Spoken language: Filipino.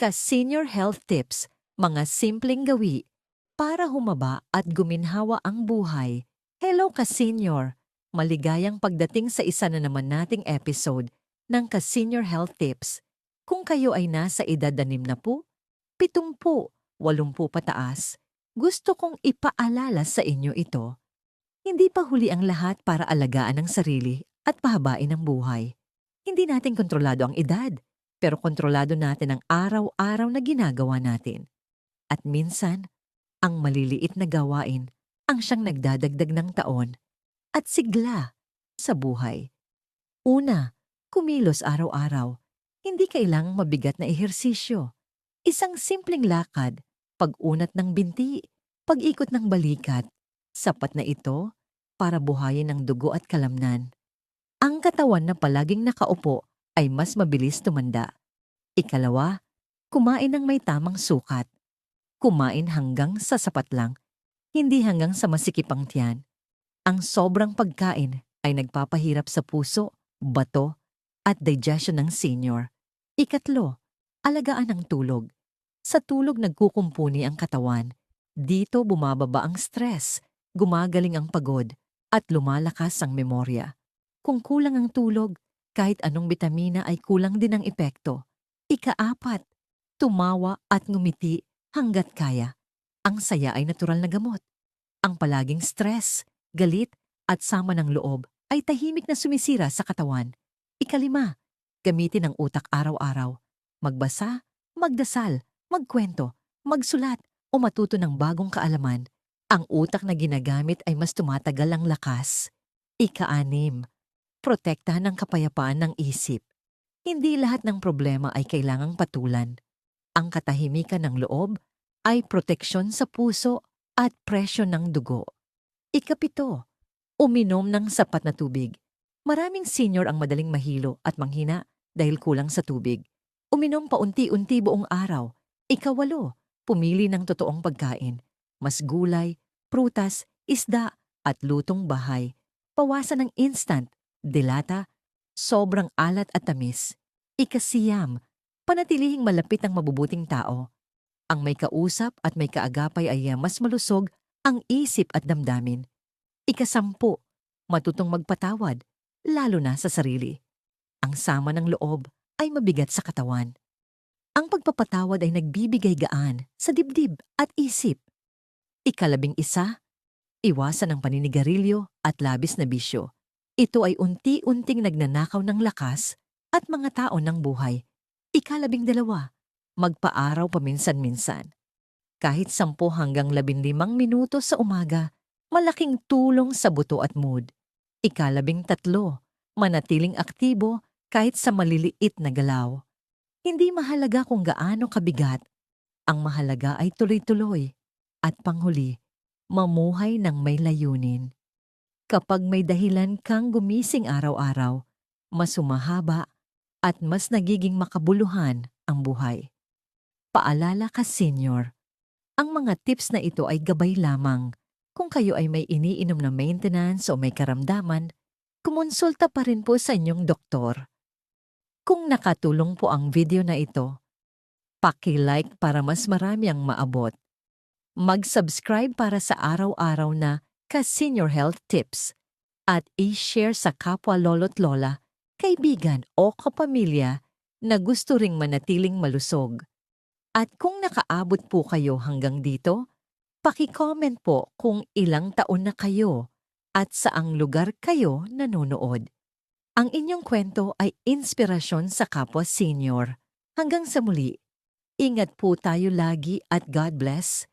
Ka-Senior Health Tips, mga simpleng gawi para humaba at guminhawa ang buhay. Hello Ka-Senior! Maligayang pagdating sa isa na naman nating episode ng Ka-Senior Health Tips. Kung kayo ay nasa edad 60, 70, 80 pataas, gusto kong ipaalala sa inyo ito. Hindi pa huli ang lahat para alagaan ang sarili at pahabain ang buhay. Hindi natin kontrolado ang edad, pero kontrolado natin ang araw-araw na ginagawa natin. At minsan, ang maliliit na gawain ang siyang nagdadagdag ng taon at sigla sa buhay. Una, kumilos araw-araw. Hindi kailangang mabigat na ehersisyo. Isang simpleng lakad, pag-unat ng binti, pag-ikot ng balikat. Sapat na ito para buhayin ang dugo at kalamnan. Ang katawan na palaging nakaupo ay mas mabilis tumanda. Ikalawa, kumain ng may tamang sukat. Kumain hanggang sa sapat lang, hindi hanggang sa masikip ang tiyan. Ang sobrang pagkain ay nagpapahirap sa puso, bato, at digestion ng senior. Ikatlo, alagaan ang tulog. Sa tulog nagkukumpuni ang katawan. Dito bumababa ang stress, gumagaling ang pagod, at lumalakas ang memorya. Kung kulang ang tulog, kahit anong bitamina ay kulang din ang epekto. Ika-4, tumawa at ngumiti hanggat kaya. Ang saya ay natural na gamot. Ang palaging stress, galit at sama ng loob ay tahimik na sumisira sa katawan. Ika-5, gamitin ang utak araw-araw. Magbasa, magdasal, magkwento, magsulat o matuto ng bagong kaalaman. Ang utak na ginagamit ay mas tumatagal ang lakas. Ika-6, protektahan ang kapayapaan ng isip. Hindi lahat ng problema ay kailangang patulan. Ang katahimikan ng loob ay proteksyon sa puso at presyon ng dugo. Ika-7, uminom ng sapat na tubig. Maraming senior ang madaling mahilo at manghina dahil kulang sa tubig. Uminom paunti-unti buong araw. Ika-8, pumili ng totoong pagkain. Mas gulay, prutas, isda at lutong bahay. Pawasan ng instant, delata, sobrang alat at tamis. Ika-9, panatilihing malapit ang mabubuting tao. Ang may kausap at may kaagapay ay mas malusog ang isip at damdamin. Ika-10, matutong magpatawad, lalo na sa sarili. Ang sama ng loob ay mabigat sa katawan. Ang pagpapatawad ay nagbibigay gaan sa dibdib at isip. Ika-11, iwasan ang paninigarilyo at labis na bisyo. Ito ay unti-unting nagnanakaw ng lakas at mga taon ng buhay. Ika-12, magpaaraw paminsan-minsan. Kahit 10 hanggang 15 minuto sa umaga, malaking tulong sa buto at mood. Ika-13, manatiling aktibo kahit sa maliliit na galaw. Hindi mahalaga kung gaano kabigat. Ang mahalaga ay tuloy-tuloy. At panghuli, mamuhay ng may layunin. Kapag may dahilan kang gumising araw-araw, mas humahaba at mas nagiging makabuluhan ang buhay. Paalala Ka-Senior, ang mga tips na ito ay gabay lamang. Kung kayo ay may iniinom na maintenance o may karamdaman, kumonsulta pa rin po sa inyong doktor. Kung nakatulong po ang video na ito, paki-like para mas marami ang maabot. Mag-subscribe para sa araw-araw na Ka-Senior Health Tips at i-share sa kapwa lolo't lola, kaibigan o kapamilya na gusto ring manatiling malusog. At kung nakaabot po kayo hanggang dito, paki-comment po kung ilang taon na kayo at saang lugar kayo nanonood. Ang inyong kwento ay inspirasyon sa kapwa senior. Hanggang sa muli, ingat po tayo lagi at God bless.